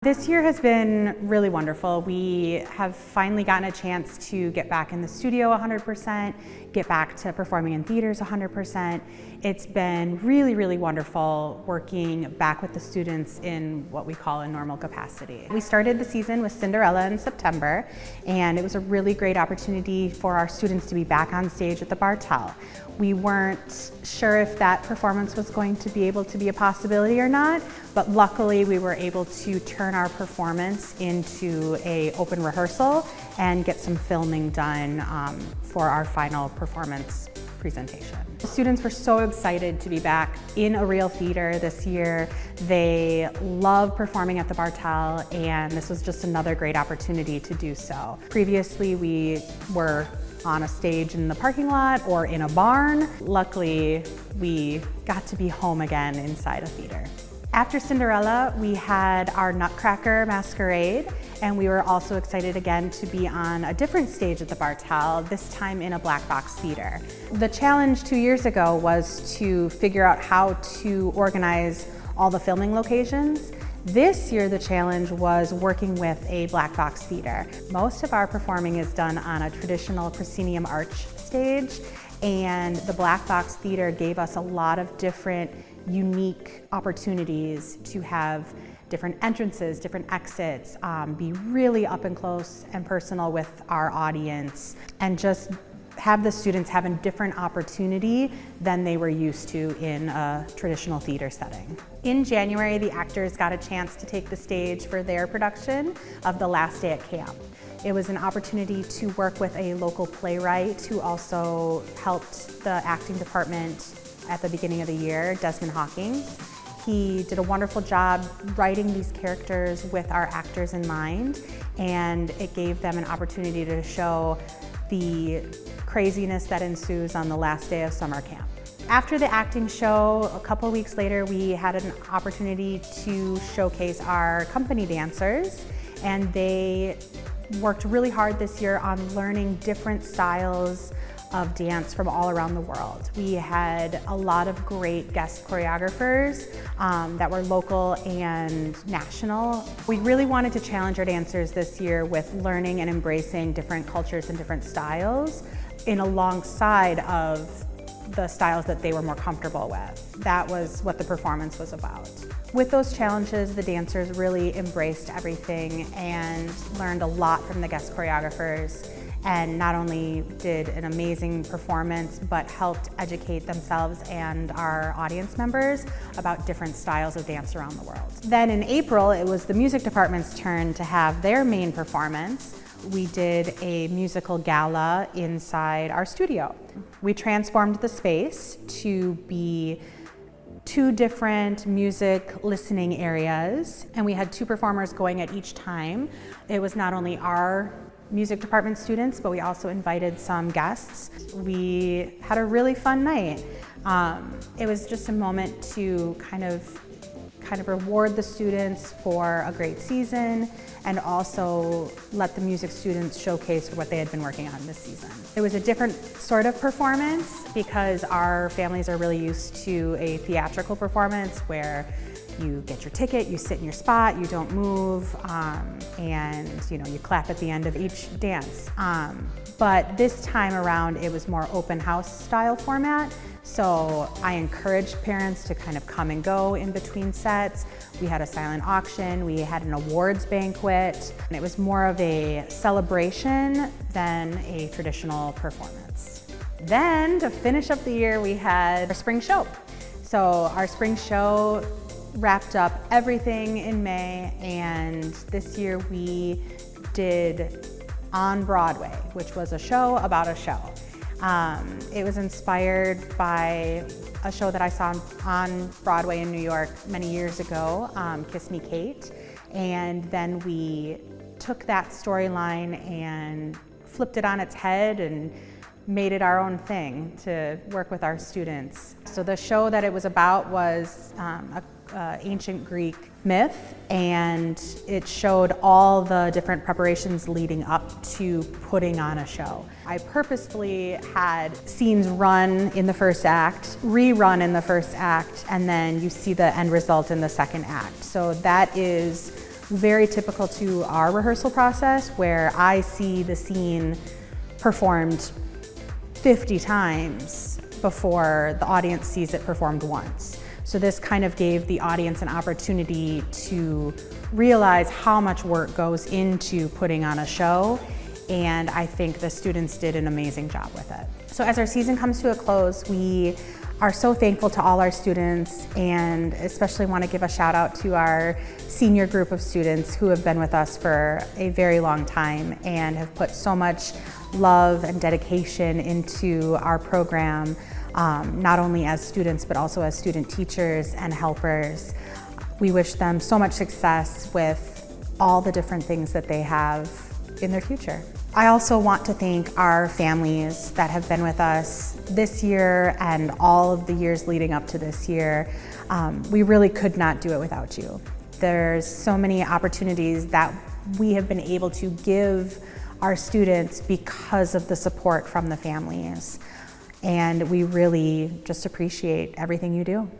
This year has been really wonderful. We have finally gotten a chance to get back in the studio 100%, get back to performing in theaters 100%. It's been really, really wonderful working back with the students in what we call a normal capacity. We started the season with Cinderella in September, and it was a really great opportunity for our students to be back on stage at the Bartel. We weren't sure if that performance was going to be able to be a possibility or not, but luckily we were able to turn our performance into an open rehearsal and get some filming done for our final performance presentation. The students were so excited to be back in a real theater this year. They love performing at the Bartel, and this was just another great opportunity to do so. Previously, we were on a stage in the parking lot or in a barn. Luckily, we got to be home again inside a theater. After Cinderella, we had our Nutcracker Masquerade, and we were also excited again to be on a different stage at the Bartel, this time in a black box theater. The challenge 2 years ago was to figure out how to organize all the filming locations. This year, the challenge was working with a black box theater. Most of our performing is done on a traditional proscenium arch stage, and the black box theater gave us a lot of different unique opportunities to have different entrances, different exits, be really up and close and personal with our audience, and just have the students have a different opportunity than they were used to in a traditional theater setting. In January, the actors got a chance to take the stage for their production of The Last Day at Camp. It was an opportunity to work with a local playwright who also helped the acting department at the beginning of the year, Desmond Hawkins. He did a wonderful job writing these characters with our actors in mind, and it gave them an opportunity to show the craziness that ensues on the last day of summer camp. After the acting show, a couple weeks later, we had an opportunity to showcase our company dancers, and they worked really hard this year on learning different styles of dance from all around the world. We had a lot of great guest choreographers that were local and national. We really wanted to challenge our dancers this year with learning and embracing different cultures and different styles in alongside of the styles that they were more comfortable with. That was what the performance was about. With those challenges, the dancers really embraced everything and learned a lot from the guest choreographers, and not only did an amazing performance, but helped educate themselves and our audience members about different styles of dance around the world. Then in April, it was the music department's turn to have their main performance. We did a musical gala inside our studio. We transformed the space to be 2 different music listening areas, and we had 2 performers going at each time. It was not only our music department students, but we also invited some guests. We had a really fun night. It was just a moment to kind of reward the students for a great season, and also let the music students showcase what they had been working on this season. It was a different sort of performance because our families are really used to a theatrical performance where you get your ticket, you sit in your spot, you don't move, and you clap at the end of each dance. But this time around, it was more open house style format. So I encouraged parents to kind of come and go in between sets. We had a silent auction, we had an awards banquet, and it was more of a celebration than a traditional performance. Then to finish up the year, we had our spring show. So our spring show wrapped up everything in May, and this year we did On Broadway, which was a show about a show. It was inspired by a show that I saw on Broadway in New York many years ago, Kiss Me Kate, and then we took that storyline and flipped it on its head and made it our own thing to work with our students. So the show that it was about was ancient Greek myth, and it showed all the different preparations leading up to putting on a show. I purposefully had scenes run in the first act, rerun in the first act, and then you see the end result in the second act. So that is very typical to our rehearsal process, where I see the scene performed 50 times before the audience sees it performed once. So this kind of gave the audience an opportunity to realize how much work goes into putting on a show, and I think the students did an amazing job with it. So as our season comes to a close, we are so thankful to all our students, and especially want to give a shout out to our senior group of students who have been with us for a very long time and have put so much love and dedication into our program, not only as students but also as student teachers and helpers. We wish them so much success with all the different things that they have in their future. I also want to thank our families that have been with us this year and all of the years leading up to this year. We really could not do it without you. There's so many opportunities that we have been able to give our students because of the support from the families. And we really just appreciate everything you do.